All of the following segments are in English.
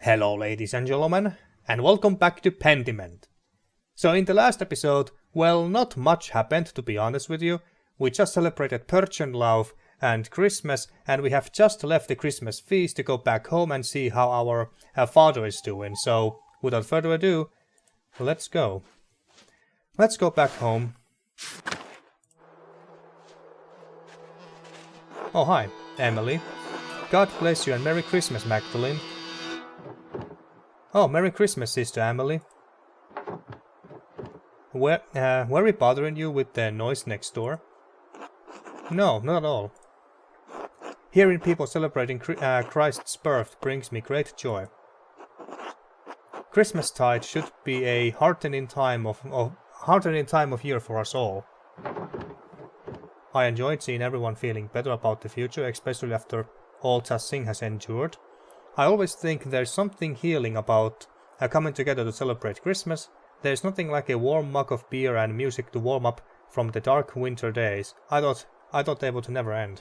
Hello ladies and gentlemen, and welcome back to Pentiment. So in the last episode, well, not much happened to be honest with you. We just celebrated Perchenlauf and Christmas, and we have just left the Christmas feast to go back home and see how our father is doing. So without further ado, let's go. Let's go back home. Oh hi, Emily. God bless you and Merry Christmas, Magdalene. Oh, Merry Christmas, Sister Emily. Were we bothering you with the noise next door? No, not at all. Hearing people celebrating Christ's birth brings me great joy. Christmastide should be a heartening time of year for us all. I enjoyed seeing everyone feeling better about the future, especially after all Tassing has endured. I always think there's something healing about coming together to celebrate Christmas. There's nothing like a warm mug of beer and music to warm up from the dark winter days. I thought they would never end.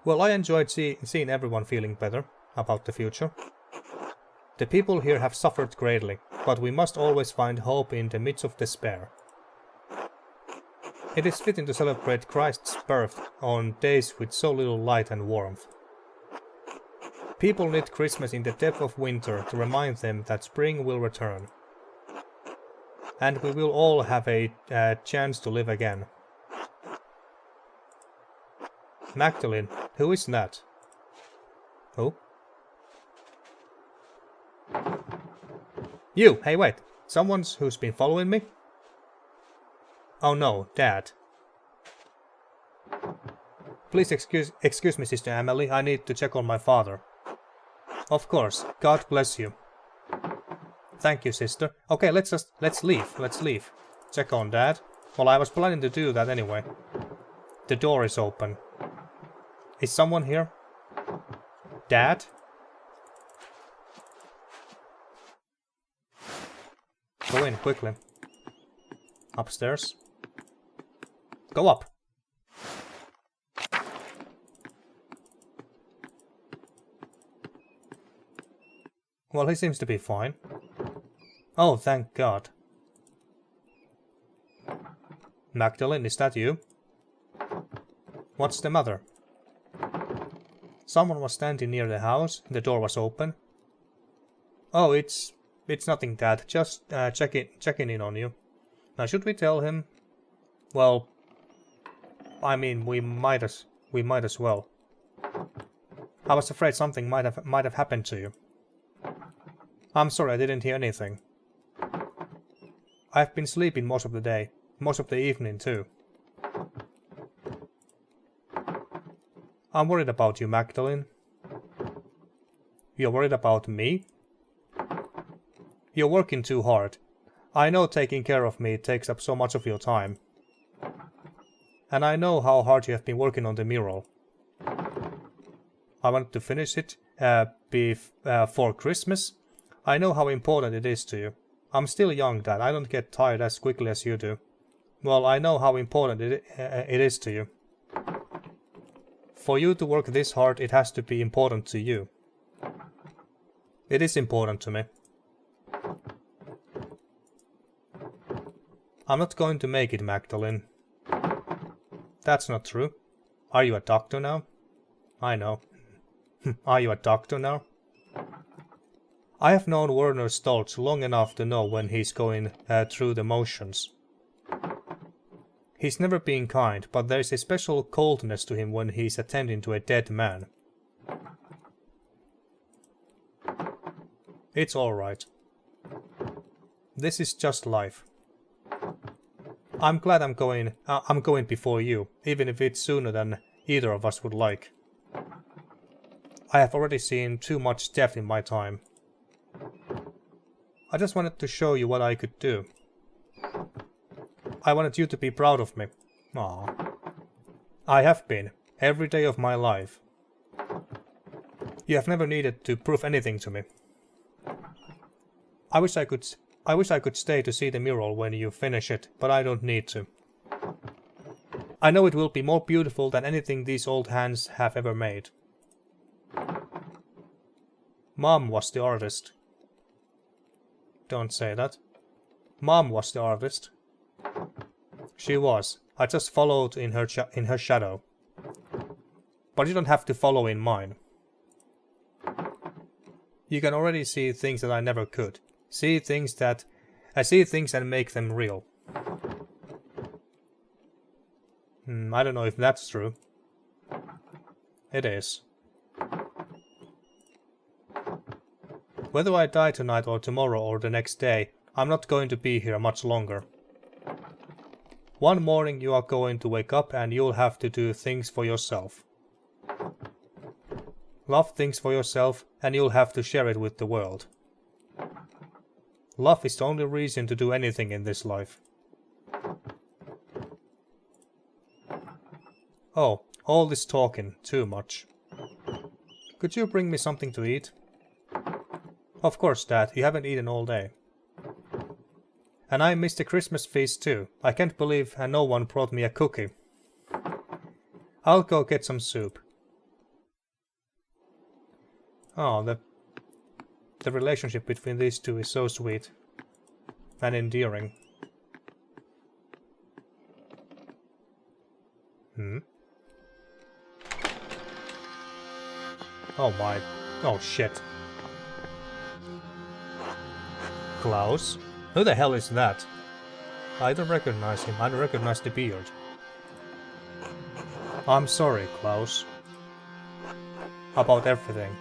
Well, I enjoyed seeing everyone feeling better about the future. The people here have suffered greatly, but we must always find hope in the midst of despair. It is fitting to celebrate Christ's birth on days with so little light and warmth. People need Christmas in the depth of winter to remind them that spring will return. And we will all have a chance to live again. Magdalene, who is that? Who? You! Hey wait! Someone who's been following me? Oh no, Dad. Please excuse me, Sister Emily, I need to check on my father. Of course, God bless you. Thank you, Sister. Okay, let's leave. Check on Dad. Well, I was planning to do that anyway. The door is open. Is someone here? Dad? Go in, quickly. Upstairs. Go up. Well, he seems to be fine. Oh, thank God. Magdalene, is that you? What's the matter? Someone was standing near the house. The door was open. Oh, it's nothing, Dad. Just checking in on you. Now, should we tell him? Well, I mean, we might as well. I was afraid something might have happened to you. I'm sorry, I didn't hear anything. I've been sleeping most of the day, most of the evening too. I'm worried about you, Magdalene. You're worried about me? You're working too hard. I know taking care of me takes up so much of your time. And I know how hard you have been working on the mural. I wanted to finish it before Christmas. I know how important it is to you. I'm still young, Dad. I don't get tired as quickly as you do. Well, I know how important it is to you. For you to work this hard, it has to be important to you. It is important to me. I'm not going to make it, Magdalene. That's not true. Are you a doctor now? I know. Are you a doctor now? I have known Werner Stoltz long enough to know when he's going through the motions. He's never been kind, but there's a special coldness to him when he's attending to a dead man. It's alright. This is just life. I'm glad I'm going before you, even if it's sooner than either of us would like. I have already seen too much death in my time. I just wanted to show you what I could do. I wanted you to be proud of me. Aww. I have been, every day of my life. You have never needed to prove anything to me. I wish I could stay to see the mural when you finish it, but I don't need to. I know it will be more beautiful than anything these old hands have ever made. Mom was the artist. Don't say that. Mom was the artist. She was. I just followed in her shadow. But you don't have to follow in mine. You can already see things that I never could. See things and make them real. I don't know if that's true. It is. Whether I die tonight or tomorrow or the next day, I'm not going to be here much longer. One morning you are going to wake up and you'll have to do things for yourself. Love things for yourself and you'll have to share it with the world. Love is the only reason to do anything in this life. Oh, all this talking, too much. Could you bring me something to eat? Of course, Dad, you haven't eaten all day. And I missed the Christmas feast too. I can't believe no one brought me a cookie. I'll go get some soup. Oh, the relationship between these two is so sweet and endearing. Oh my. Oh shit. Klaus? Who the hell is that? I don't recognize him. I don't recognize the beard. I'm sorry, Klaus. About everything.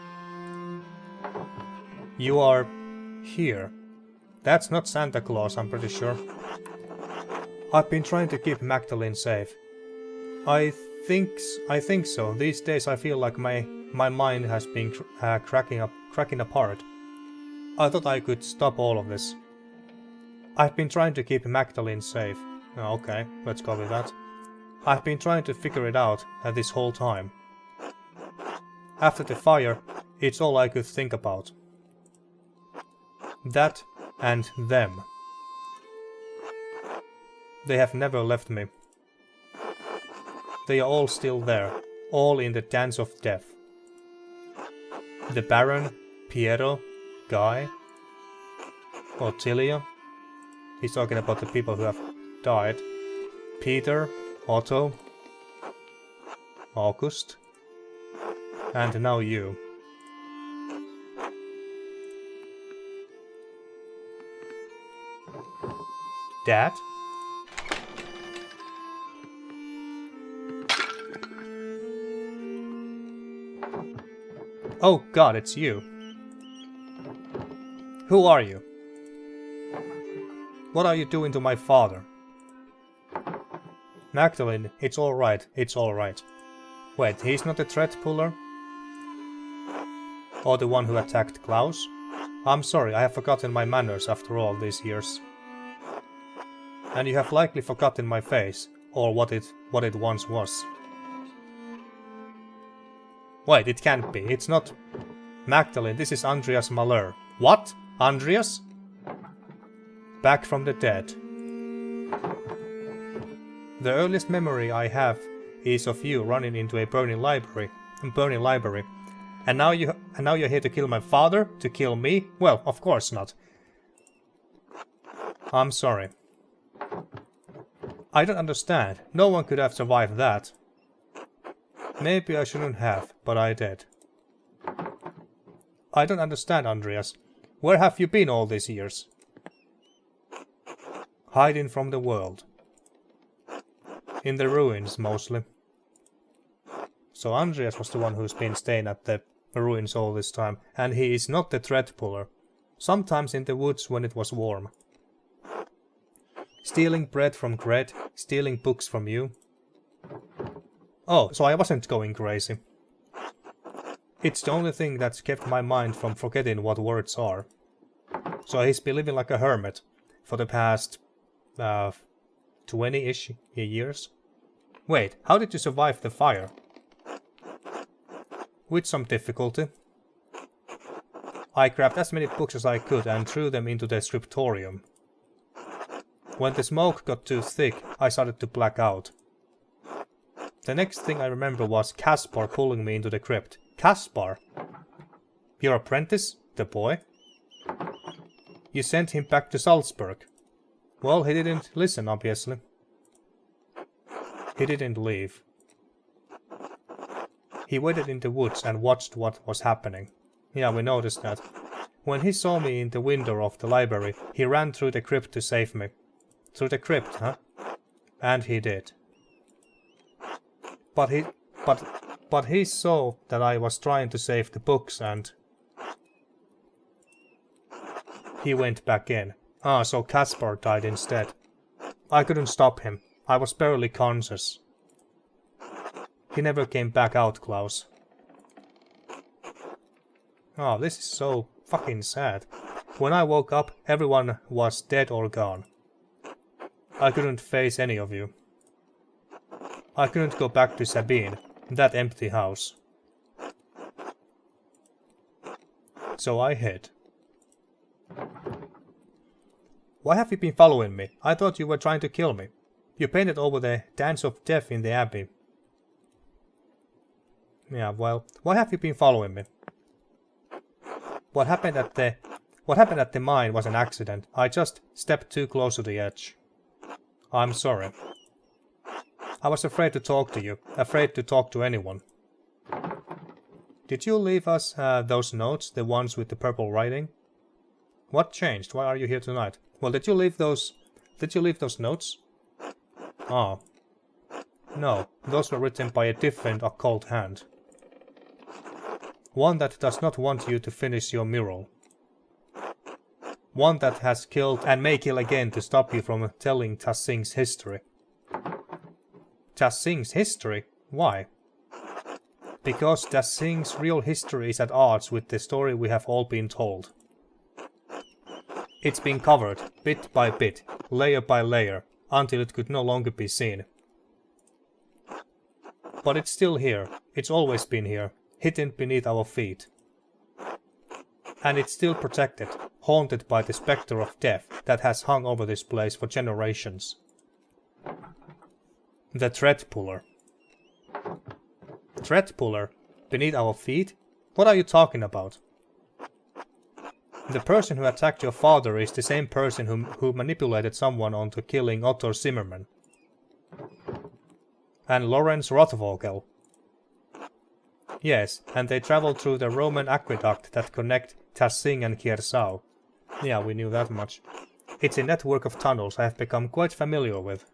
You are here. That's not Santa Claus, I'm pretty sure. I've been trying to keep Magdalene safe. I think so. These days I feel like my mind has been cracking apart. I thought I could stop all of this. I've been trying to keep Magdalene safe. Oh, okay, let's go with that. I've been trying to figure it out this whole time. After the fire, it's all I could think about. That and them. They have never left me. They are all still there, all in the dance of death. The Baron, Piero, Guy, Ottilia. He's talking about the people who have died. Peter, Otto, August, and now you. Dad? Oh God, it's you. Who are you? What are you doing to my father? Magdalene, it's alright, it's alright. Wait, he's not the threat puller? Or the one who attacked Klaus? I'm sorry, I have forgotten my manners after all these years. And you have likely forgotten my face, or what it once was. Wait, it can't be, it's not... Magdalene, this is Andreas Malheur. What? Andreas? Back from the dead. The earliest memory I have is of you running into a burning library. And now you're here to kill my father? To kill me? Well, of course not. I'm sorry. I don't understand. No one could have survived that. Maybe I shouldn't have, but I did. I don't understand, Andreas. Where have you been all these years? Hiding from the world. In the ruins, mostly. So Andreas was the one who's been staying at the ruins all this time, and he is not the thread puller. Sometimes in the woods when it was warm. Stealing bread from Gred, stealing books from you. Oh, so I wasn't going crazy. It's the only thing that's kept my mind from forgetting what words are. So he's been living like a hermit for the past 20-ish years. Wait, how did you survive the fire? With some difficulty. I grabbed as many books as I could and threw them into the scriptorium. When the smoke got too thick, I started to black out. The next thing I remember was Caspar pulling me into the crypt. Caspar? Your apprentice? The boy? You sent him back to Salzburg. Well, he didn't listen, obviously. He didn't leave. He waited in the woods and watched what was happening. Yeah, we noticed that. When he saw me in the window of the library, he ran through the crypt to save me. Through the crypt, huh? And he did. But he saw that I was trying to save the books and he went back in. Ah, so Caspar died instead. I couldn't stop him. I was barely conscious. He never came back out, Klaus. Oh, this is so fucking sad. When I woke up, everyone was dead or gone. I couldn't face any of you. I couldn't go back to Sabine, that empty house. So I hid. Why have you been following me? I thought you were trying to kill me. You painted over the Dance of Death in the Abbey. Yeah, well, why have you been following me? What happened at the mine was an accident. I just stepped too close to the edge. I'm sorry. I was afraid to talk to you, afraid to talk to anyone. Did you leave us those notes, the ones with the purple writing? What changed? Why are you here tonight? Well, did you leave those notes? Oh. No, those were written by a different occult hand. One that does not want you to finish your mural. One that has killed and may kill again to stop you from telling Tassing's history. Tassing's history? Why? Because Tassing's real history is at odds with the story we have all been told. It's been covered, bit by bit, layer by layer, until it could no longer be seen. But it's still here. It's always been here, hidden beneath our feet. And it's still protected, haunted by the spectre of death that has hung over this place for generations. The Thread Puller. Thread Puller? Beneath our feet? What are you talking about? The person who attacked your father is the same person who manipulated someone onto killing Otto Zimmermann. And Lorenz Rothvogel. Yes, and they traveled through the Roman aqueduct that connect Tassing and Kiersau. Yeah, we knew that much. It's a network of tunnels I have become quite familiar with.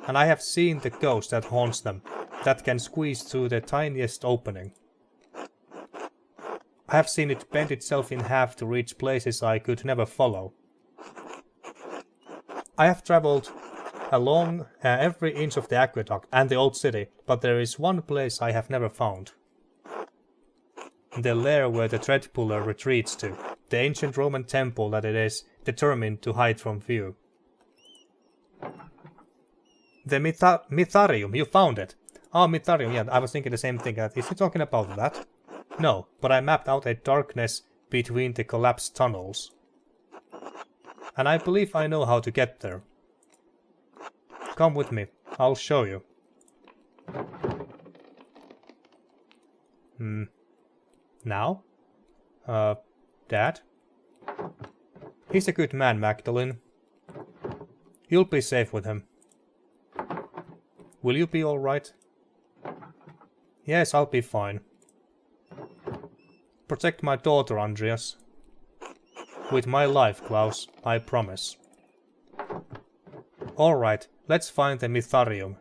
And I have seen the ghost that haunts them, that can squeeze through the tiniest opening. I have seen it bend itself in half to reach places I could never follow. I have traveled along every inch of the aqueduct and the old city, but there is one place I have never found. The lair where the Thread Puller retreats to, the ancient Roman temple that it is determined to hide from view. The Mytharium, you found it! Oh, Mytharium, yeah, I was thinking the same thing. Is he talking about that? No, but I mapped out a darkness between the collapsed tunnels. And I believe I know how to get there. Come with me, I'll show you. Now? Dad? He's a good man, Magdalene. You'll be safe with him. Will you be alright? Yes, I'll be fine. Protect my daughter, Andreas. With my life, Klaus, I promise. Alright, let's find the Mytharium.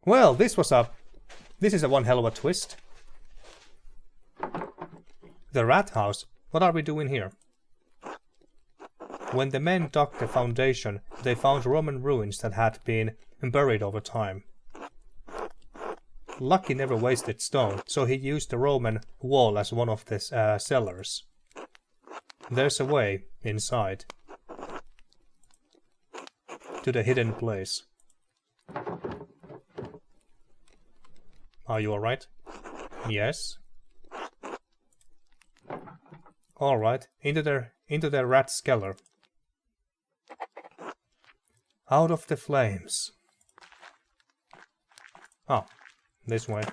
Well, this is a one hell of a twist. The rat house? What are we doing here? When the men dug the foundation, they found Roman ruins that had been buried over time. Lucky never wasted stone, so he used the Roman wall as one of the cellars. There's a way inside to the hidden place. Are you alright? Yes. Alright, into the rat's cellar. Out of the flames. Oh, this way.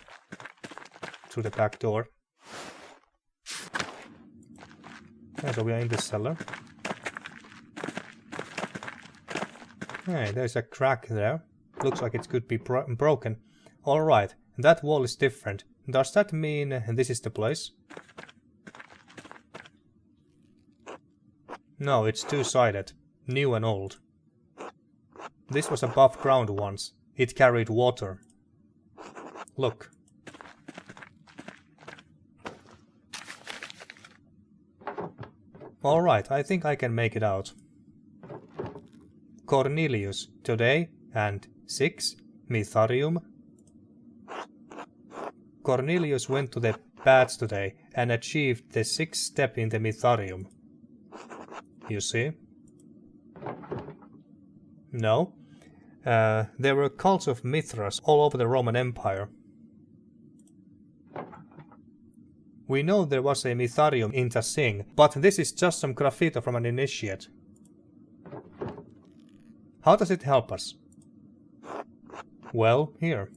Through the back door. Okay, so we are in the cellar. Hey, there's a crack there. Looks like it could be broken. Alright, that wall is different. Does that mean this is the place? No, it's two-sided. New and old. This was above ground once. It carried water. Look. Alright, I think I can make it out. Cornelius, today, and 6, Mitharium. Cornelius went to the baths today and achieved the 6th step in the Mitharium. You see? No. There were cults of Mithras all over the Roman Empire. We know there was a Mitharium in Tassing, but this is just some graffiti from an initiate. How does it help us? Well, here.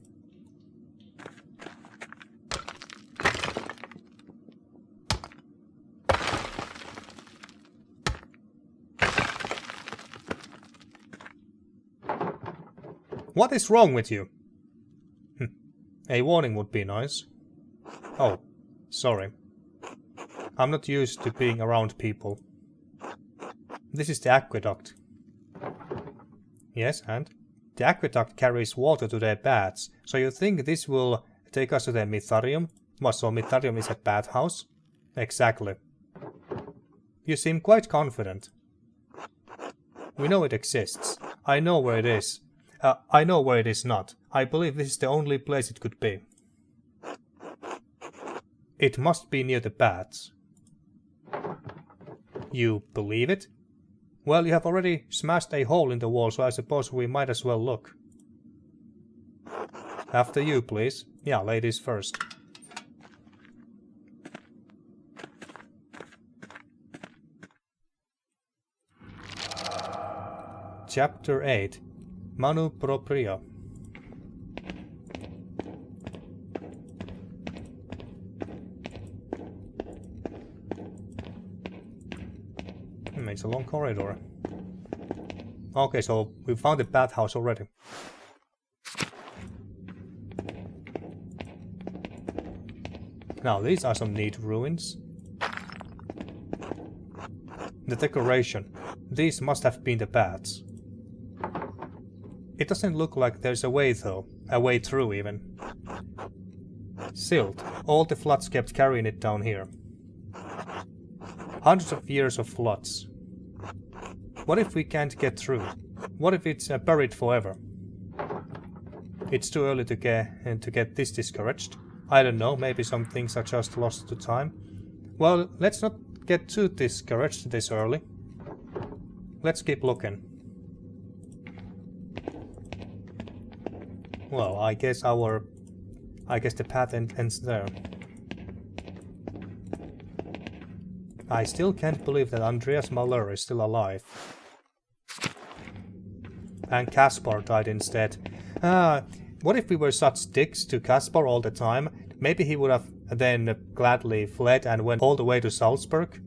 What is wrong with you? A warning would be nice. Oh, sorry. I'm not used to being around people. This is the aqueduct. Yes, and? The aqueduct carries water to their baths, so you think this will take us to the Mitharium? What, so Mitharium is a bathhouse? Exactly. You seem quite confident. We know it exists. I know where it is. I know where it is not. I believe this is the only place it could be. It must be near the baths. You believe it? Well, you have already smashed a hole in the wall, so I suppose we might as well look. After you, please. Yeah, ladies first. Chapter 8. Manu Propria. It's a long corridor. Okay, so we found the bathhouse already. Now, these are some neat ruins. The decoration. These must have been the baths. It doesn't look like there's a way though. A way through even. Silt. All the floods kept carrying it down here. Hundreds of years of floods. What if we can't get through? What if it's buried forever? It's too early to get this discouraged. I don't know, maybe some things are just lost to time. Well, let's not get too discouraged this early. Let's keep looking. Well, I guess the path ends there. I still can't believe that Andreas Malheur is still alive. And Caspar died instead. What if we were such dicks to Caspar all the time? Maybe he would have then gladly fled and went all the way to Salzburg?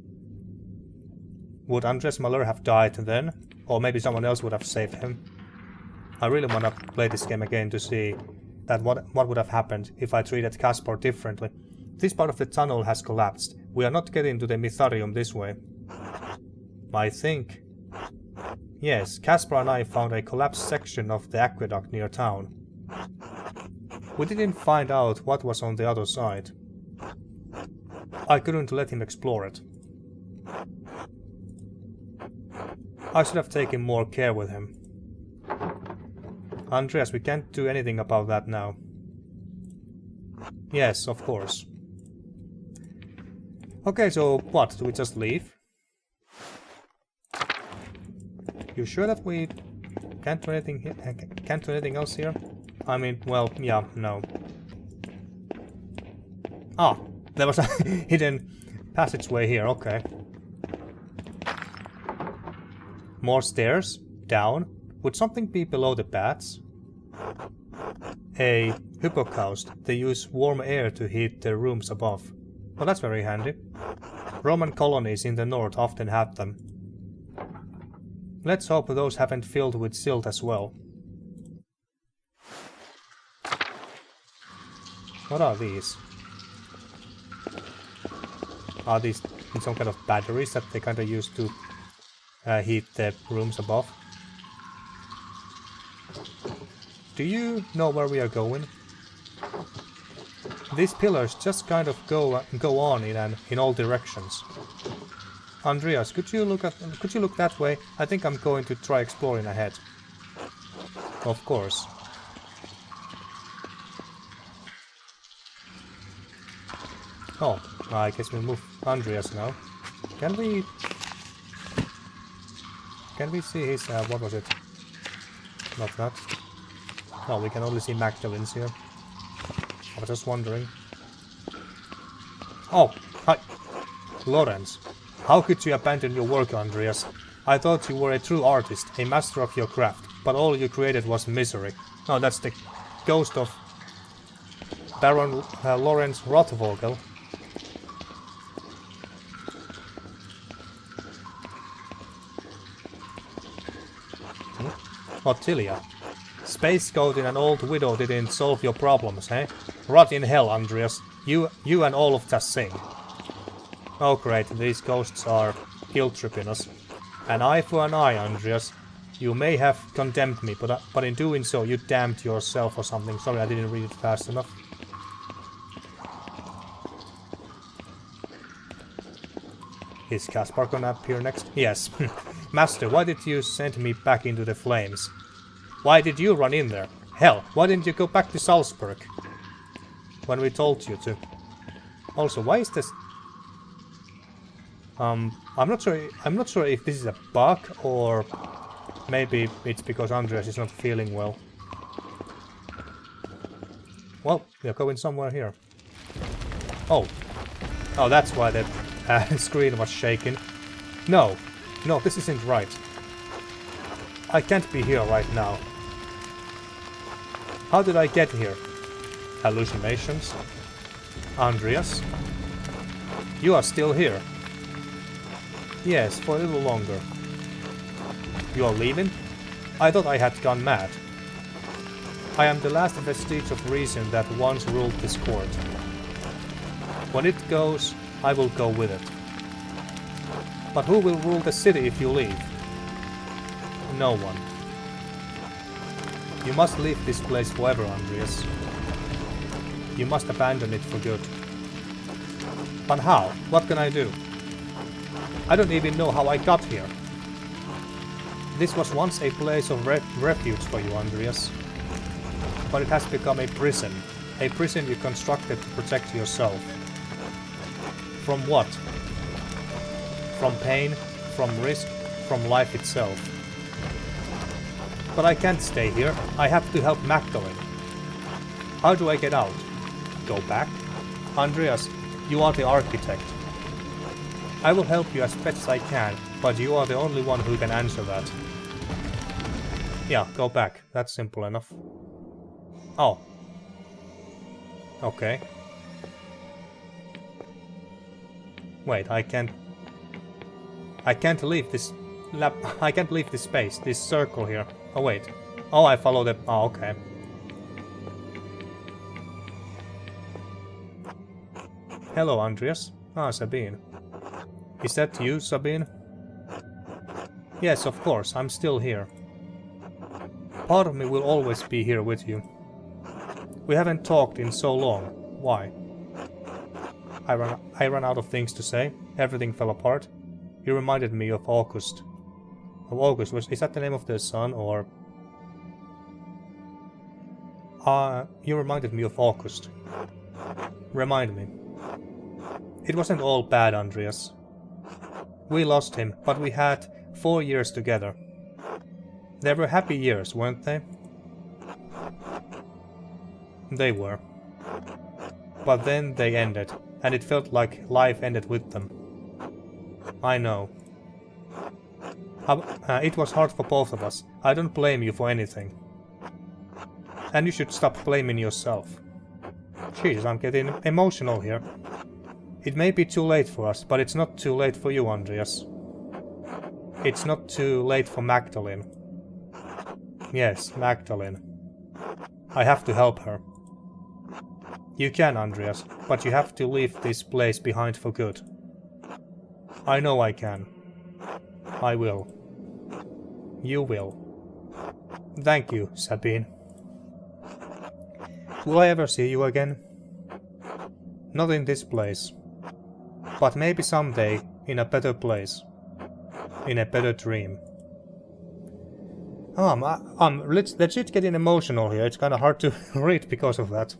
Would Andreas Malheur have died then? Or maybe someone else would have saved him? I really want to play this game again to see that what would have happened if I treated Caspar differently. This part of the tunnel has collapsed. We are not getting to the Mitharium this way. I think. Yes, Caspar and I found a collapsed section of the aqueduct near town. We didn't find out what was on the other side. I couldn't let him explore it. I should have taken more care with him. Andreas, we can't do anything about that now. Yes, of course. Okay, so what? Do we just leave? You sure that we can't do anything here? Can't do anything else here? I mean, well, yeah, no. Ah, there was a hidden passageway here, okay. More stairs? Down? Would something be below the baths? A hypocaust. They use warm air to heat their rooms above. Well, that's very handy. Roman colonies in the north often have them. Let's hope those haven't filled with silt as well. What are these? Are these in some kind of batteries that they kind of use to heat the rooms above? Do you know where we are going? These pillars just kind of go on in all directions. Andreas, could you look that way? I think I'm going to try exploring ahead. Of course. Oh, I guess we move Andreas now. Can we see his what was it? Not that. No, we can only see Magdalene's here. I was just wondering. Oh, hi. Lawrence. How could you abandon your work, Andreas? I thought you were a true artist, a master of your craft, but all you created was misery. No, that's the ghost of Baron Lawrence Rothvogel. Ottilia. Space Goat and an old widow didn't solve your problems, eh? Rot in hell, Andreas. You and all of Tassing. Oh great, these ghosts are guilt-tripping us. An eye for an eye, Andreas. You may have condemned me, but in doing so you damned yourself or something. Sorry, I didn't read it fast enough. Is Caspar gonna appear next? Yes. Master, why did you send me back into the flames? Why did you run in there? Hell, why didn't you go back to Salzburg? When we told you to. Also, why is this... I'm not sure if this is a bug or maybe it's because Andreas is not feeling well. Well, we are going somewhere here. Oh. Oh, that's why the screen was shaking. No, this isn't right. I can't be here right now. How did I get here? Hallucinations? Andreas? You are still here. Yes, for a little longer. You are leaving? I thought I had gone mad. I am the last vestige of reason that once ruled this court. When it goes, I will go with it. But who will rule the city if you leave? No one. You must leave this place forever, Andreas. You must abandon it for good. But how? What can I do? I don't even know how I got here. This was once a place of refuge for you, Andreas. But it has become a prison. A prison you constructed to protect yourself. From what? From pain, from risk, from life itself. But I can't stay here. I have to help Magdalene. How do I get out? Go back? Andreas, you are the architect. I will help you as best as I can, but you are the only one who can answer that. Yeah, go back. That's simple enough. Oh. Okay. Wait, I can't leave this I can't leave this space, this circle here. Oh wait. Oh, I follow the... Oh, okay. Hello, Andreas. Ah, Sabine. Is that you, Sabine? Yes, of course, I'm still here. Part of me will always be here with you. We haven't talked in so long. Why? I ran out of things to say. Everything fell apart. You reminded me of August. Is that the name of the sun, or... you reminded me of August. Remind me. It wasn't all bad, Andreas. We lost him, but we had 4 years together. They were happy years, weren't they? They were. But then they ended, and it felt like life ended with them. I know. It was hard for both of us. I don't blame you for anything. And you should stop blaming yourself. Jeez, I'm getting emotional here. It may be too late for us, but it's not too late for you, Andreas. It's not too late for Magdalene. Yes, Magdalene. I have to help her. You can, Andreas, but you have to leave this place behind for good. I know I can. I will. You will. Thank you, Sabine. Will I ever see you again? Not in this place. But maybe someday in a better place. In a better dream. I'm legit getting emotional here. It's kinda hard to read because of that.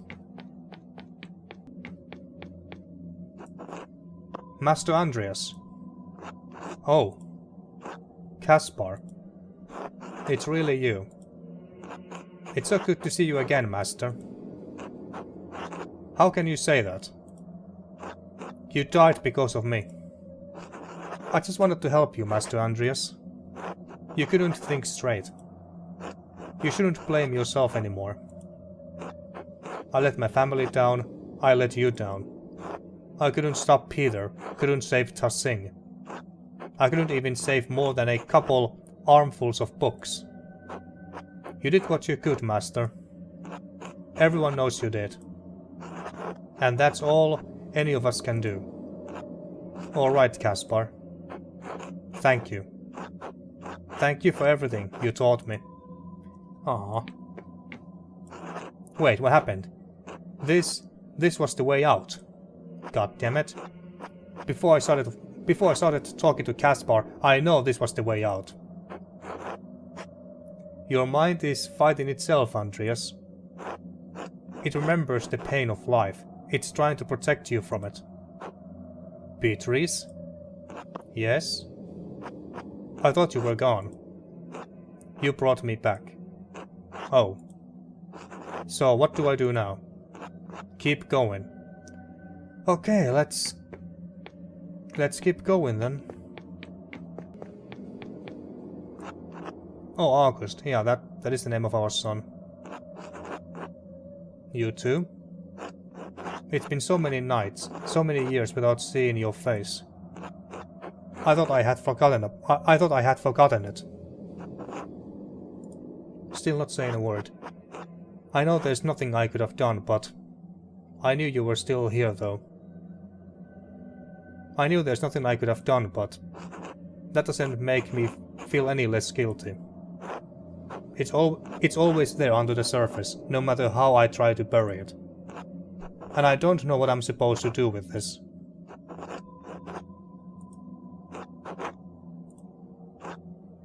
Master Andreas. Oh. Caspar. It's really you. It's so good to see you again, Master. How can you say that? You died because of me. I just wanted to help you, Master Andreas. You couldn't think straight. You shouldn't blame yourself anymore. I let my family down, I let you down. I couldn't stop Peter, couldn't save Tassing. I couldn't even save more than a couple armfuls of books. You did what you could, Master. Everyone knows you did. And that's all any of us can do. Alright, Caspar. Thank you. Thank you for everything you taught me. Aww. Wait, what happened? This was the way out. God damn it. Before I started talking to Caspar, I know this was the way out. Your mind is fighting itself, Andreas. It remembers the pain of life. It's trying to protect you from it. Beatrice? Yes? I thought you were gone. You brought me back. Oh. So what do I do now? Keep going. Okay, let's keep going then. Oh, August. Yeah, that is the name of our son. You too? It's been so many nights, so many years without seeing your face. I thought I had forgotten it. Still not saying a word. I know there's nothing I could have done, but I knew you were still here, though. I knew there's nothing I could have done, but that doesn't make me feel any less guilty. It's always there under the surface, no matter how I try to bury it. And I don't know what I'm supposed to do with this.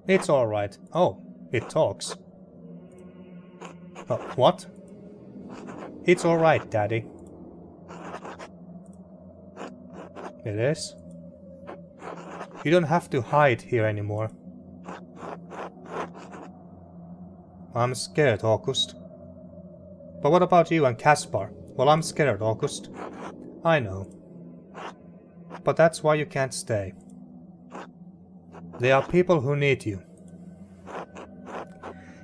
It's alright. Oh, it talks. What? It's alright, Daddy. It is? You don't have to hide here anymore. I'm scared, August. But what about you and Caspar? Well, I'm scared, August. I know. But that's why you can't stay. There are people who need you.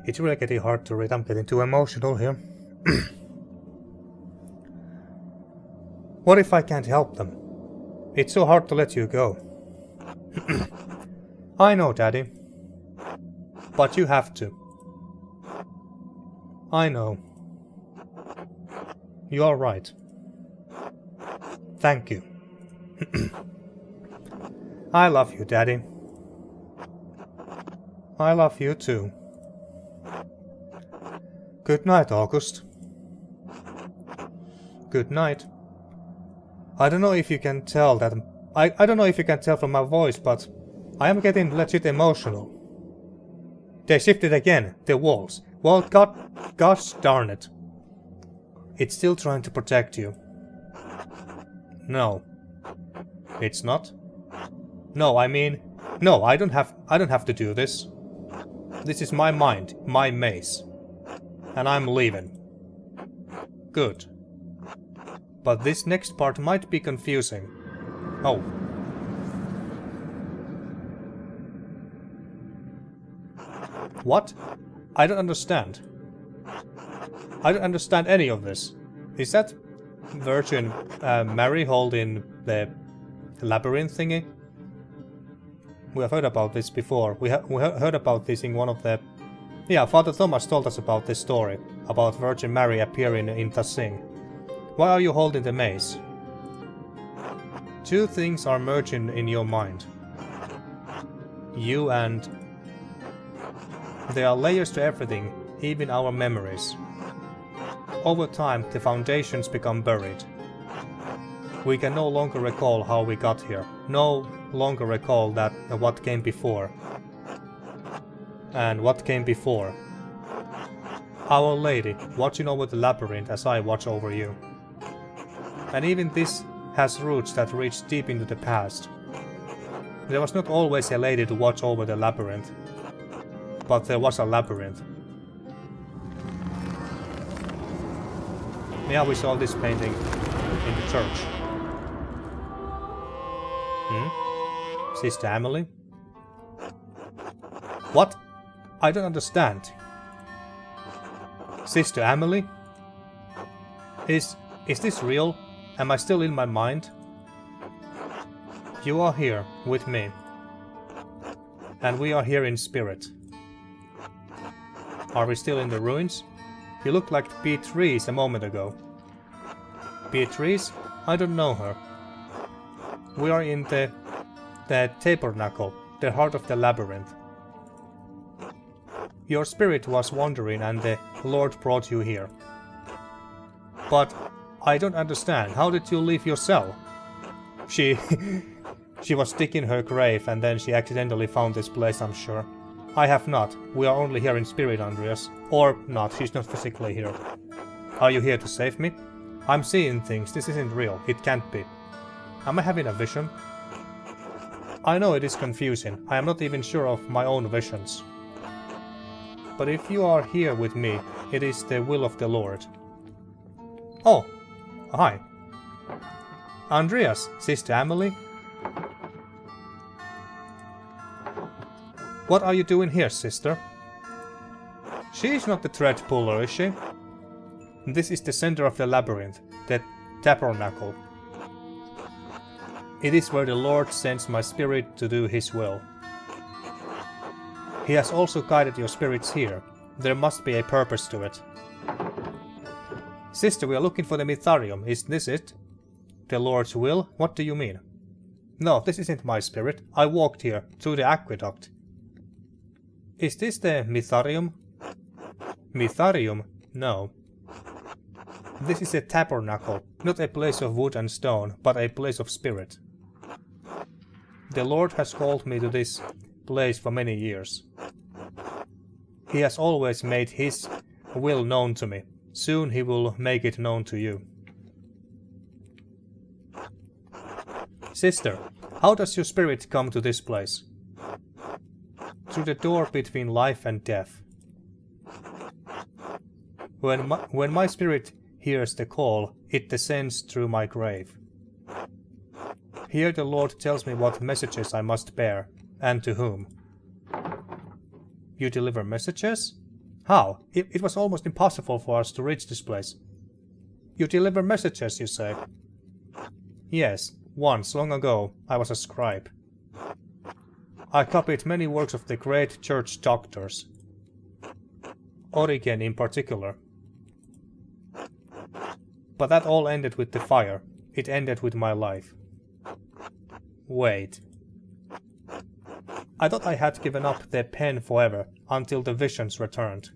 It's really getting hard to read. I'm getting too emotional here. What if I can't help them? It's so hard to let you go. I know, Daddy. But you have to. I know. You're right. Thank you. I love you, Daddy. I love you too. Good night, August. Good night. I don't know if you can tell that I don't know if you can tell from my voice, but I am getting legit emotional. They shifted again, the walls. Well, gosh darn it. It's still trying to protect you. No. It's not? No, I mean, no, I don't have to do this. This is my mind, my maze. And I'm leaving. Good. But this next part might be confusing. Oh. What? I don't understand. I don't understand any of this. Is that Virgin Mary holding the labyrinth thingy? We have heard about this before. We heard about this in one of the... Yeah, Father Thomas told us about this story, about Virgin Mary appearing in Tassing. Why are you holding the mace? Two things are merging in your mind. You and... There are layers to everything, even our memories. Over time, the foundations become buried. We can no longer recall how we got here, no longer recall that what came before. And what came before. Our Lady, watching over the labyrinth as I watch over you. And even this has roots that reach deep into the past. There was not always a lady to watch over the labyrinth, but there was a labyrinth. Yeah, we saw this painting in the church. Sister Emily? What? I don't understand. Sister Emily? Is this real? Am I still in my mind? You are here with me. And we are here in spirit. Are we still in the ruins? You looked like Beatrice a moment ago. Beatrice? I don't know her. We are in the tabernacle, the heart of the labyrinth. Your spirit was wandering and the Lord brought you here. But I don't understand. How did you leave your cell? She was digging her grave and then she accidentally found this place, I'm sure. I have not. We are only here in spirit, Andreas. Or not, she's not physically here. Are you here to save me? I'm seeing things. This isn't real. It can't be. Am I having a vision? I know it is confusing. I am not even sure of my own visions. But if you are here with me, it is the will of the Lord. Oh, hi. Andreas, Sister Emily? What are you doing here, sister? She is not the thread puller, is she? This is the center of the labyrinth, the tabernacle. It is where the Lord sends my spirit to do his will. He has also guided your spirits here. There must be a purpose to it. Sister, we are looking for the Mytharium. Is this it? The Lord's will? What do you mean? No, this isn't my spirit. I walked here, through the aqueduct. Is this the Mytharium? Mytharium? No. This is a tabernacle, not a place of wood and stone, but a place of spirit. The Lord has called me to this place for many years. He has always made his will known to me. Soon he will make it known to you. Sister, how does your spirit come to this place? Through the door between life and death. When my spirit hears the call, it descends through my grave. Here the Lord tells me what messages I must bear, and to whom. You deliver messages? How? It was almost impossible for us to reach this place. You deliver messages, you say? Yes, once, long ago, I was a scribe. I copied many works of the great church doctors. Origen in particular. But that all ended with the fire. It ended with my life. Wait. I thought I had given up the pen forever, until the visions returned.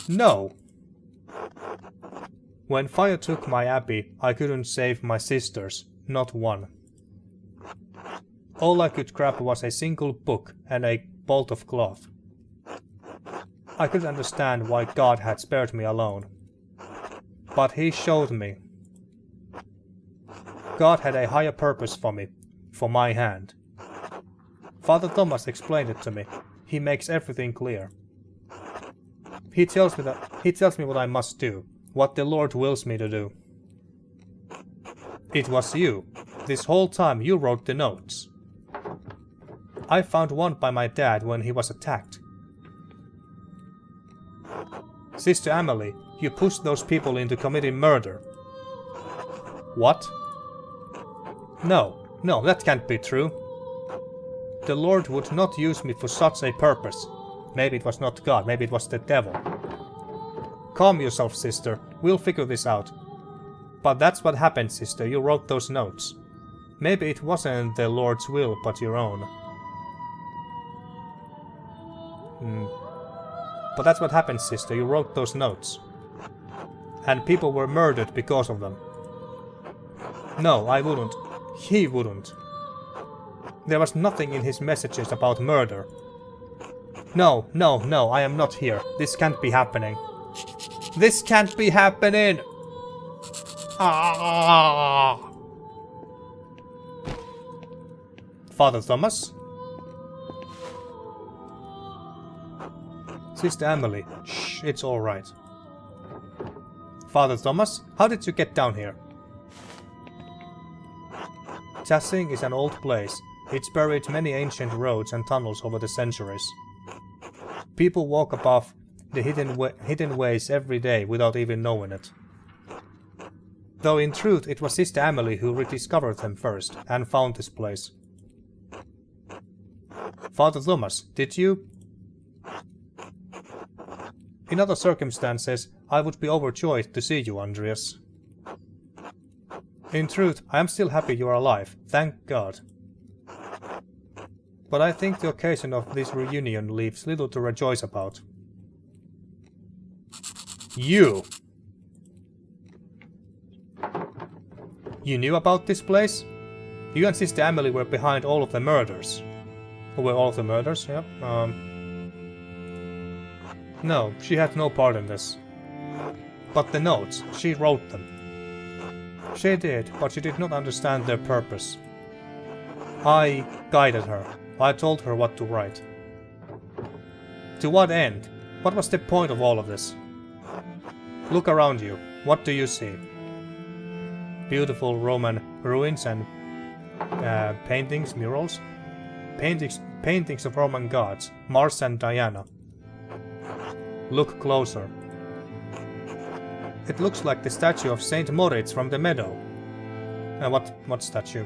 No! When fire took my abbey, I couldn't save my sisters, not one. All I could grab was a single book and a bolt of cloth. I couldn't understand why God had spared me alone. But he showed me. God had a higher purpose for me, for my hand. Father Thomas explained it to me. He makes everything clear. He tells me what I must do, what the Lord wills me to do. It was you. This whole time you wrote the notes. I found one by my dad when he was attacked. Sister Emily, you pushed those people into committing murder. What? No, no, that can't be true. The Lord would not use me for such a purpose. Maybe it was not God, maybe it was the devil. Calm yourself, sister. We'll figure this out. But that's what happened, sister. You wrote those notes. Maybe it wasn't the Lord's will, but your own. But that's what happened, sister. You wrote those notes. And people were murdered because of them. No, I wouldn't. He wouldn't. There was nothing in his messages about murder. No, no, no, I am not here. This can't be happening. This can't be happening! Ah! Father Thomas? Sister Emily, shh, it's alright. Father Thomas, how did you get down here? Tassing is an old place. It's buried many ancient roads and tunnels over the centuries. People walk above the hidden ways every day without even knowing it. Though in truth it was Sister Emily who rediscovered them first and found this place. Father Thomas, did you? In other circumstances, I would be overjoyed to see you, Andreas. In truth, I am still happy you are alive, thank God. But I think the occasion of this reunion leaves little to rejoice about. You! You knew about this place? You and Sister Emily were behind all of the murders. Were all of the murders? Yep. No, she had no part in this. But the notes, she wrote them. She did, but she did not understand their purpose. I guided her. I told her what to write. To what end? What was the point of all of this? Look around you. What do you see? Beautiful Roman ruins and paintings, murals? Paintings of Roman gods, Mars and Diana. Look closer. It looks like the statue of Saint Moritz from the meadow. What statue?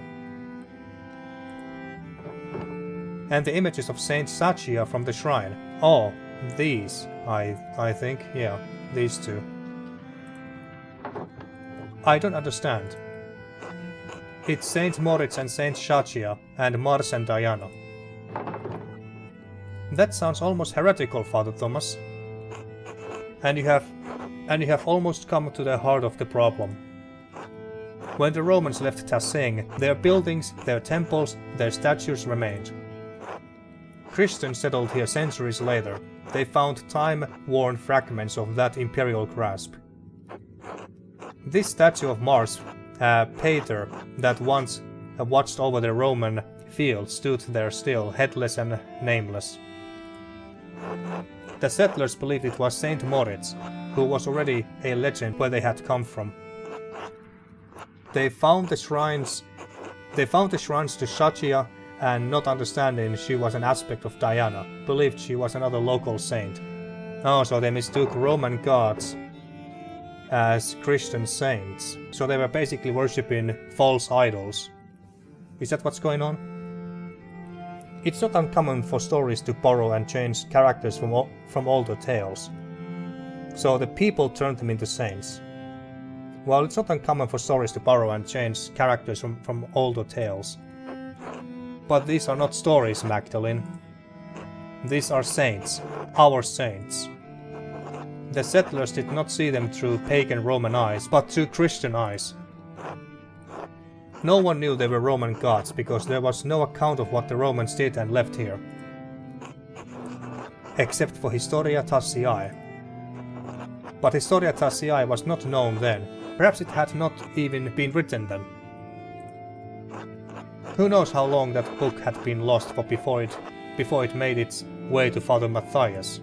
And the images of Saint Sachia from the shrine. Oh, these, I think. Yeah, these two. I don't understand. It's Saint Moritz and Saint Sachia, and Mars and Diana. That sounds almost heretical, Father Thomas. And you have almost come to the heart of the problem. When the Romans left Tassing, their buildings, their temples, their statues remained. Christians settled here centuries later. They found time-worn fragments of that imperial grasp. This statue of Mars, Pater, that once watched over the Roman field, stood there still, headless and nameless. The settlers believed it was Saint Moritz, who was already a legend where they had come from. They found the shrines to Sachia, and not understanding she was an aspect of Diana, believed she was another local saint. Oh, so they mistook Roman gods as Christian saints. So they were basically worshipping false idols. Is that what's going on? It's not uncommon for stories to borrow and change characters from older tales. So the people turned them into saints. Well, it's not uncommon for stories to borrow and change characters from older tales. But these are not stories, Magdalene. These are saints, our saints. The settlers did not see them through pagan Roman eyes, but through Christian eyes. No one knew they were Roman gods, because there was no account of what the Romans did and left here. Except for Historia Tassii. But Historia Tassii was not known then. Perhaps it had not even been written then. Who knows how long that book had been lost before it made its way to Father Matthias.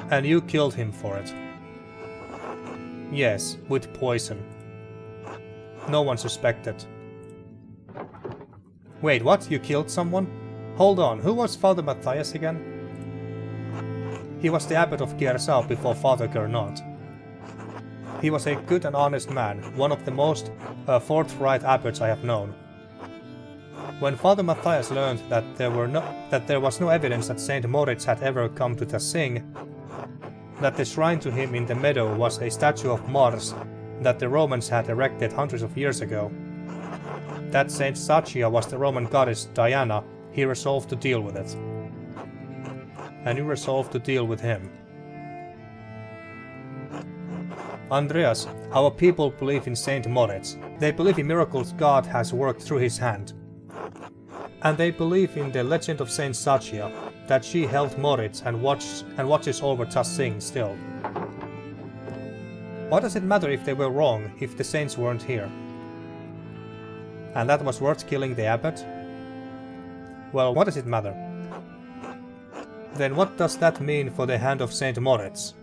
And you killed him for it. Yes, with poison. No one suspected. Wait, what? You killed someone? Hold on, who was Father Matthias again? He was the abbot of Gersau before Father Gernot. He was a good and honest man, one of the most forthright abbots I have known. When Father Matthias learned that there was no evidence that Saint Moritz had ever come to Tassing, that the shrine to him in the meadow was a statue of Mars that the Romans had erected hundreds of years ago, that Saint Saccia was the Roman goddess Diana, he resolved to deal with it. And you resolved to deal with him. Andreas, our people believe in Saint Moritz. They believe in miracles God has worked through his hand. And they believe in the legend of Saint Saccia, that she held Moritz and watches over Tassing still. What does it matter if they were wrong, if the saints weren't here? And that was worth killing the abbot? Well, what does it matter? Then what does that mean for the hand of Saint Moritz?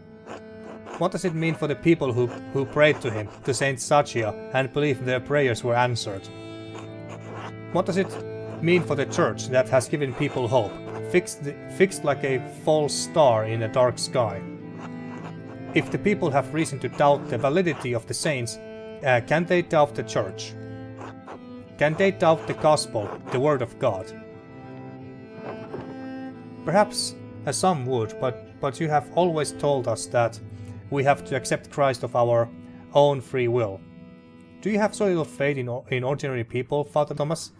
What does it mean for the people who prayed to him, to Saint Saccia, and believed their prayers were answered? What does it mean for the church that has given people hope, fixed like a false star in a dark sky? If the people have reason to doubt the validity of the saints, can they doubt the church? Can they doubt the gospel, the word of God? Perhaps some would, but you have always told us that we have to accept Christ of our own free will. Do you have so little faith in ordinary people, Father Thomas?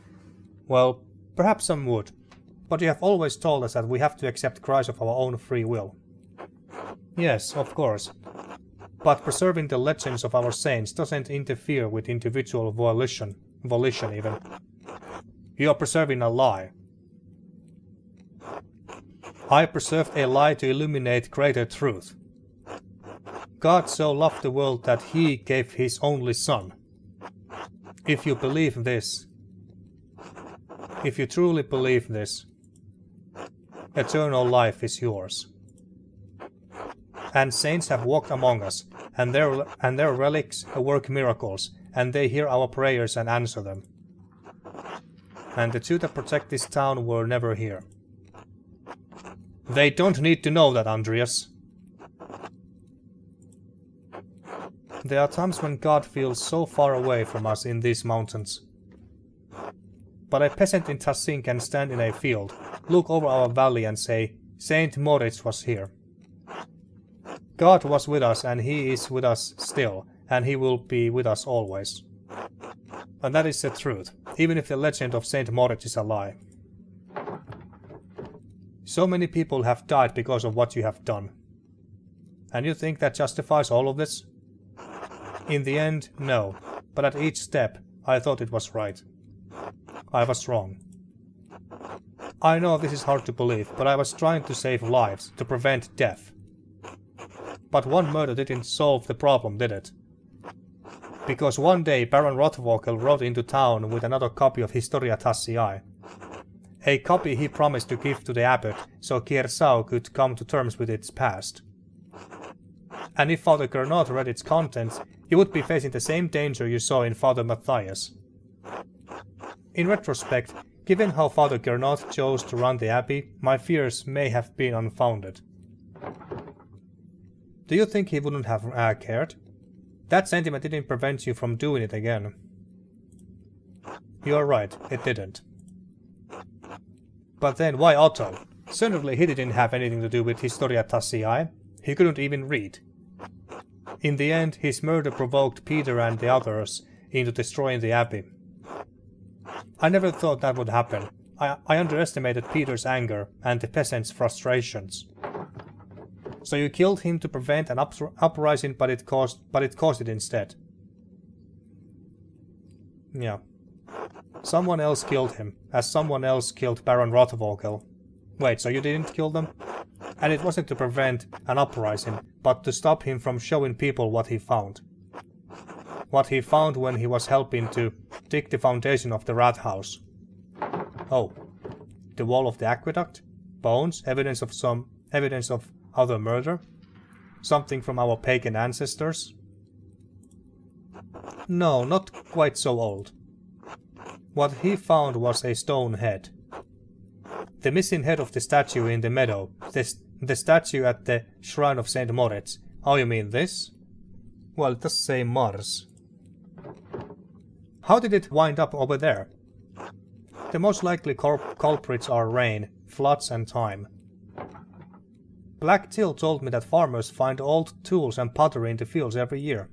Well, perhaps some would, but you have always told us that we have to accept Christ of our own free will. Yes, of course. But preserving the legends of our saints doesn't interfere with individual volition even. You are preserving a lie. I preserved a lie to illuminate greater truth. God so loved the world that he gave his only Son. If you believe this, if you truly believe this, eternal life is yours. And saints have walked among us, and their relics work miracles, and they hear our prayers and answer them. And the two that protect this town were never here. They don't need to know that, Andreas. There are times when God feels so far away from us in these mountains. But a peasant in Tassing can stand in a field, look over our valley and say, Saint Moritz was here. God was with us, and he is with us still, and he will be with us always. And that is the truth, even if the legend of Saint Moritz is a lie. So many people have died because of what you have done. And you think that justifies all of this? In the end, no, but at each step, I thought it was right. I was wrong. I know this is hard to believe, but I was trying to save lives, to prevent death. But one murder didn't solve the problem, did it? Because one day Baron Rothvogel rode into town with another copy of Historia Tassii. A copy he promised to give to the abbot, so Kiersau could come to terms with its past. And if Father Gernot read its contents, he would be facing the same danger you saw in Father Matthias. In retrospect, given how Father Gernot chose to run the abbey, my fears may have been unfounded. Do you think he wouldn't have cared? That sentiment didn't prevent you from doing it again. You're right, it didn't. But then why Otto? Certainly he didn't have anything to do with Historia Tassii. He couldn't even read. In the end, his murder provoked Peter and the others into destroying the abbey. I never thought that would happen. I underestimated Peter's anger and the peasants' frustrations. So you killed him to prevent an uprising, but it caused it instead. Yeah. Someone else killed him, as someone else killed Baron Rothvogel. Wait, so you didn't kill them? And it wasn't to prevent an uprising, but to stop him from showing people what he found. What he found when he was helping to dig the foundation of the rat house. Oh, the wall of the aqueduct? Bones? Evidence of other murder? Something from our pagan ancestors? No, not quite so old. What he found was a stone head. The missing head of the statue in the meadow, the statue at the shrine of Saint Moritz. Oh, you mean this? Well, it does say Mars. How did it wind up over there? The most likely culprits are rain, floods and time. Black Till told me that farmers find old tools and pottery in the fields every year.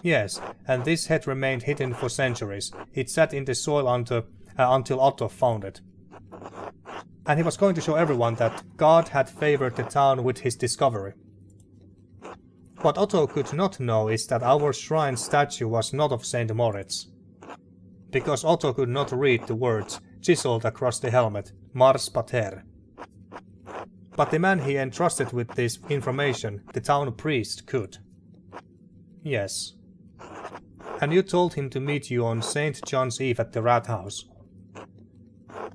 Yes, and this head remained hidden for centuries. It sat in the soil until Otto found it. And he was going to show everyone that God had favored the town with his discovery. What Otto could not know is that our shrine statue was not of Saint Moritz. Because Otto could not read the words chiseled across the helmet, Mars Pater. But the man he entrusted with this information, the town priest, could. Yes. And you told him to meet you on St. John's Eve at the Rat House.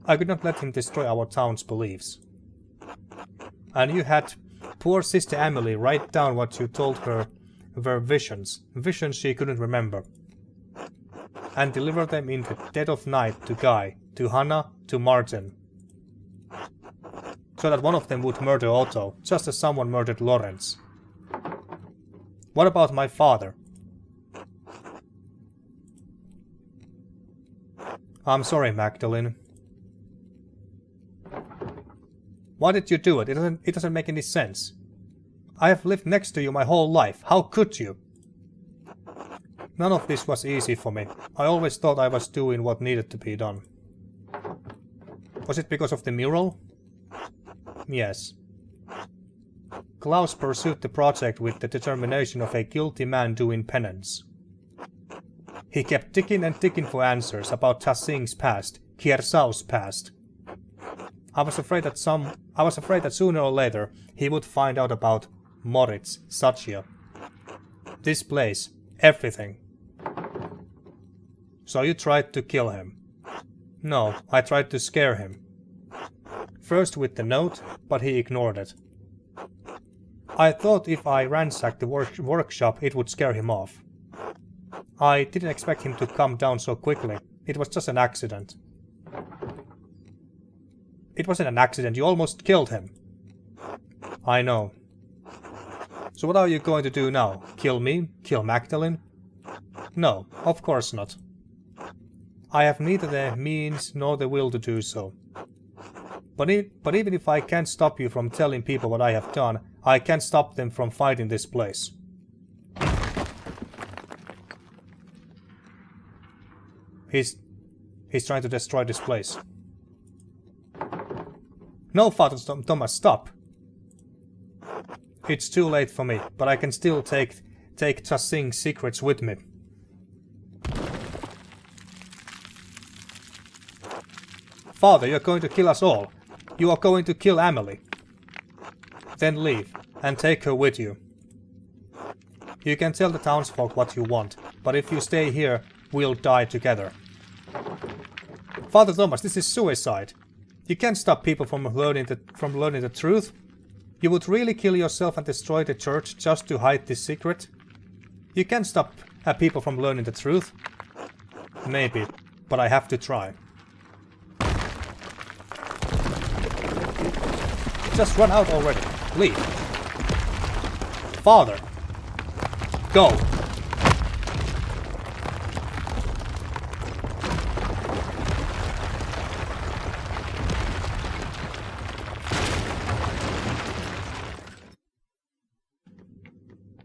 I could not let him destroy our town's beliefs. And you had poor Sister Emily write down what you told her were visions she couldn't remember, and deliver them in the dead of night to Guy, to Hannah, to Martin, so that one of them would murder Otto, just as someone murdered Lawrence. What about my father? I'm sorry, Magdalene. Why did you do it? It doesn't make any sense. I have lived next to you my whole life. How could you? None of this was easy for me. I always thought I was doing what needed to be done. Was it because of the mural? Yes. Klaus pursued the project with the determination of a guilty man doing penance. He kept digging and digging for answers about Tassing's past, Kiersau's past. I was afraid that sooner or later he would find out about Moritz, Satya. This place, everything. So you tried to kill him. No, I tried to scare him. First with the note, but he ignored it. I thought if I ransacked the workshop it would scare him off. I didn't expect him to come down so quickly. It was just an accident. It wasn't an accident, you almost killed him. I know. So what are you going to do now? Kill me? Kill Magdalene? No, of course not. I have neither the means nor the will to do so. But even if I can't stop you from telling people what I have done, I can't stop them from fighting this place. He's trying to destroy this place. No, Father Thomas, stop! It's too late for me, but I can still take Tassing's secrets with me. Father, you're going to kill us all. You are going to kill Emily. Then leave, and take her with you. You can tell the townsfolk what you want, but if you stay here, we'll die together. Father Thomas, this is suicide. You can't stop people from learning the truth. You would really kill yourself and destroy the church just to hide this secret? You can't stop people from learning the truth. Maybe, but I have to try. Just run out already. Leave. Father. Go.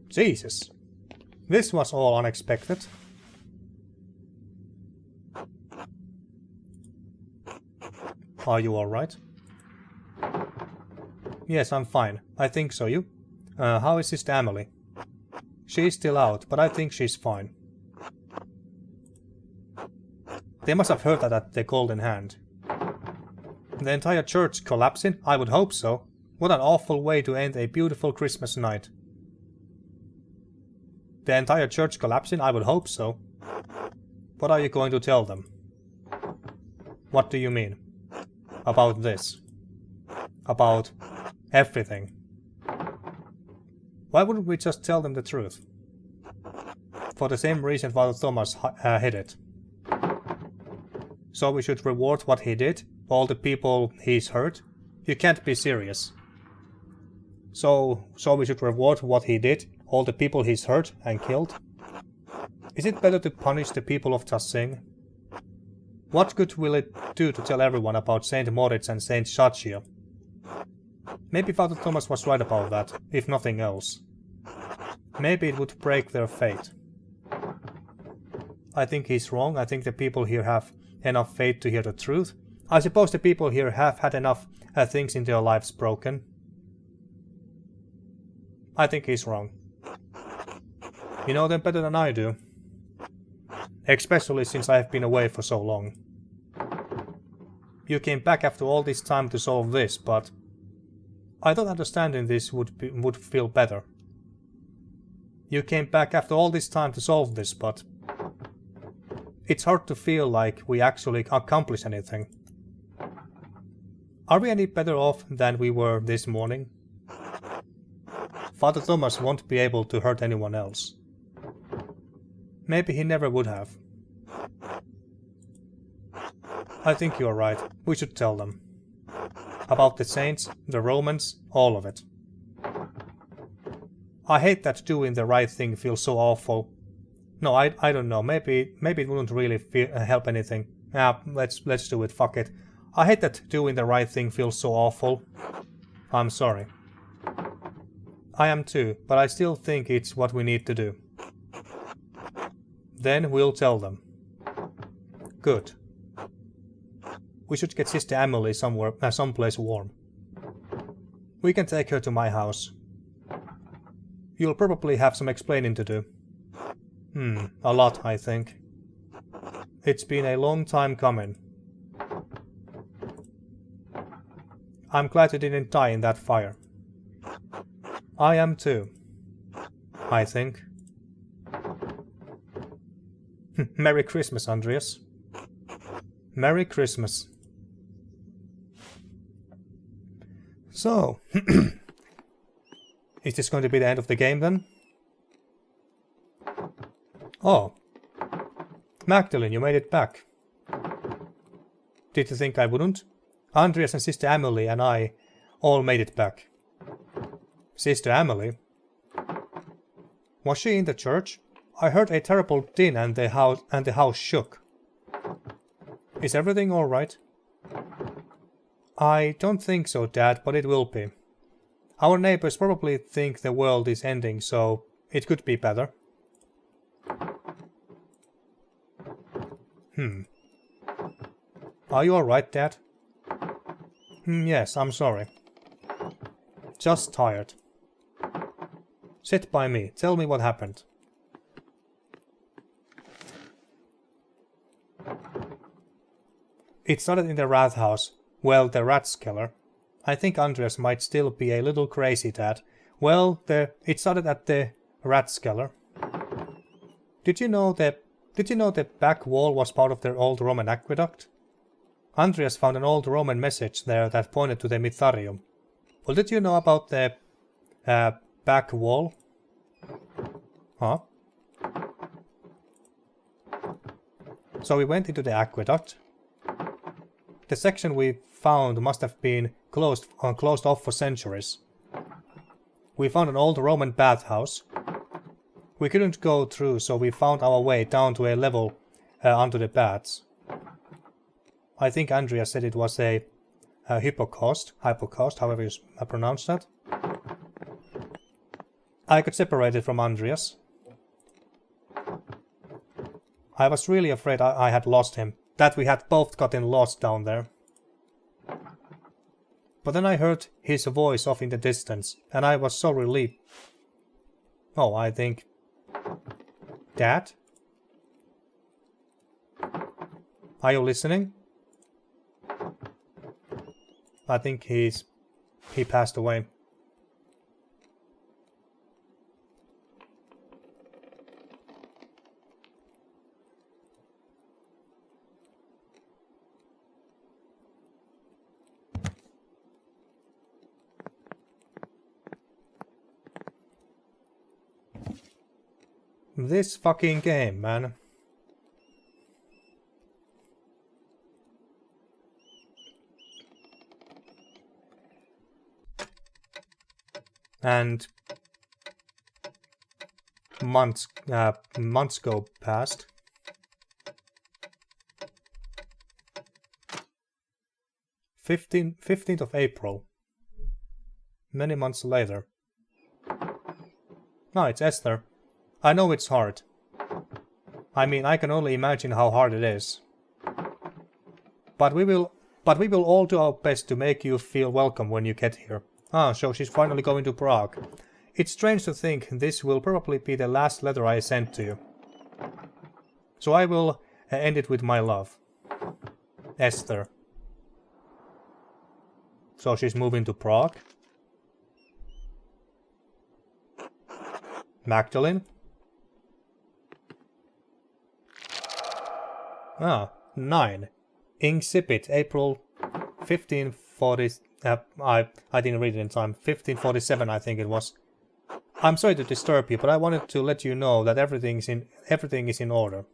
Jesus. This was all unexpected. Are you alright? Yes, I'm fine. I think so, you? How is Sister Emily? She's still out, but I think she's fine. They must have heard that at the Golden Hand. The entire church collapsing? I would hope so. What an awful way to end a beautiful Christmas night. The entire church collapsing? I would hope so. What are you going to tell them? What do you mean? About this? About everything? Why wouldn't we just tell them the truth? For the same reason Father Thomas hid it. So we should reward what he did? All the people he's hurt? You can't be serious. So we should reward what he did? All the people he's hurt and killed? Is it better to punish the people of Tassing? What good will it do to tell everyone about Saint Moritz and Saint Shachia? Maybe Father Thomas was right about that, if nothing else. Maybe it would break their faith. I think he's wrong. I think the people here have enough faith to hear the truth. I suppose the people here have had enough things in their lives broken. I think he's wrong. You know them better than I do. Especially since I have been away for so long. You came back after all this time to solve this, but I thought understanding this would feel better. You came back after all this time to solve this, but it's hard to feel like we actually accomplished anything. Are we any better off than we were this morning? Father Thomas won't be able to hurt anyone else. Maybe he never would have. I think you're right. We should tell them. About the saints, the Romans, all of it. I hate that doing the right thing feels so awful. No, I don't know. Maybe it wouldn't really help anything. Let's do it. Fuck it. I hate that doing the right thing feels so awful. I'm sorry. I am too, but I still think it's what we need to do. Then we'll tell them. Good. We should get Sister Emily someplace warm. We can take her to my house. You'll probably have some explaining to do. A lot, I think. It's been a long time coming. I'm glad you didn't die in that fire. I am too. I think. Merry Christmas, Andreas. Merry Christmas. So, is this going to be the end of the game then? Oh. Magdalene, you made it back. Did you think I wouldn't? Andreas and Sister Emily and I all made it back. Sister Emily? Was she in the church? I heard a terrible din and the house shook. Is everything all right? I don't think so, Dad, but it will be. Our neighbors probably think the world is ending, so it could be better. Are you all right, Dad? Yes, I'm sorry. Just tired. Sit by me. Tell me what happened. It started in the rat house. Well, the rat's killer. I think Andreas might still be a little crazy, Dad. Well, it started at the rat's killer. Did you know the back wall was part of their old Roman aqueduct? Andreas found an old Roman message there that pointed to the Mitharium. Well, did you know about the back wall? Huh? So we went into the aqueduct. The section we found must have been closed off for centuries. We found an old Roman bathhouse. We couldn't go through, so we found our way down to a level under the baths. I think Andrea said it was a hypocaust, however you pronounce that. I got separated from Andreas. I was really afraid I had lost him, that we had both gotten lost down there. But then I heard his voice off in the distance, and I was so relieved. Oh, I think... Dad? Are you listening? I think he passed away. This fucking game, man. And months go past. 15th of April. Many months later. No, it's Esther. I know it's hard. I mean, I can only imagine how hard it is. But we will all do our best to make you feel welcome when you get here. Ah, so she's finally going to Prague. It's strange to think this will probably be the last letter I send to you. So I will end it with my love. Esther. So she's moving to Prague. Magdalene. Ah, 9. Incipit, April 1540. I didn't read it in time. 1547, I think it was. I'm sorry to disturb you, but I wanted to let you know that everything is in order.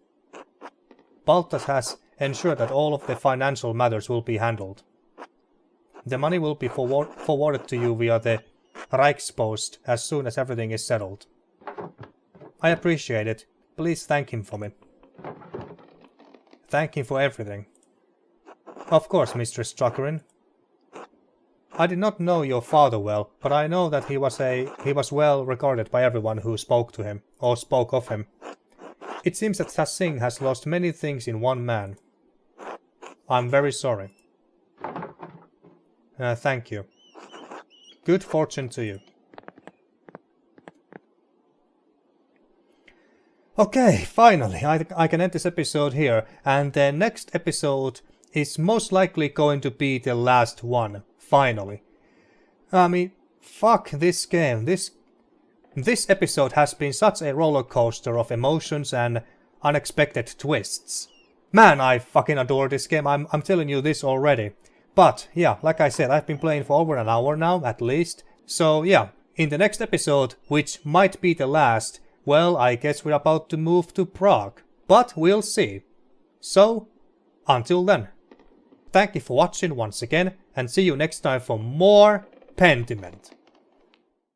Baltas has ensured that all of the financial matters will be handled. The money will be forwarded to you via the Reichspost as soon as everything is settled. I appreciate it. Please thank him for me. Thank him for everything. Of course, Mr. Struckerin. I did not know your father well, but I know that he was well regarded by everyone who spoke to him, or spoke of him. It seems that Tassing has lost many things in one man. I'm very sorry. Thank you. Good fortune to you. Okay, finally, I can end this episode here, and the next episode is most likely going to be the last one, finally. I mean, fuck this game. This episode has been such a roller coaster of emotions and unexpected twists. Man, I fucking adore this game, I'm telling you this already. But, yeah, like I said, I've been playing for over an hour now, at least. So, yeah, in the next episode, which might be the last, well, I guess we're about to move to Prague. But we'll see. So, until then. Thank you for watching once again, and see you next time for more Pentiment.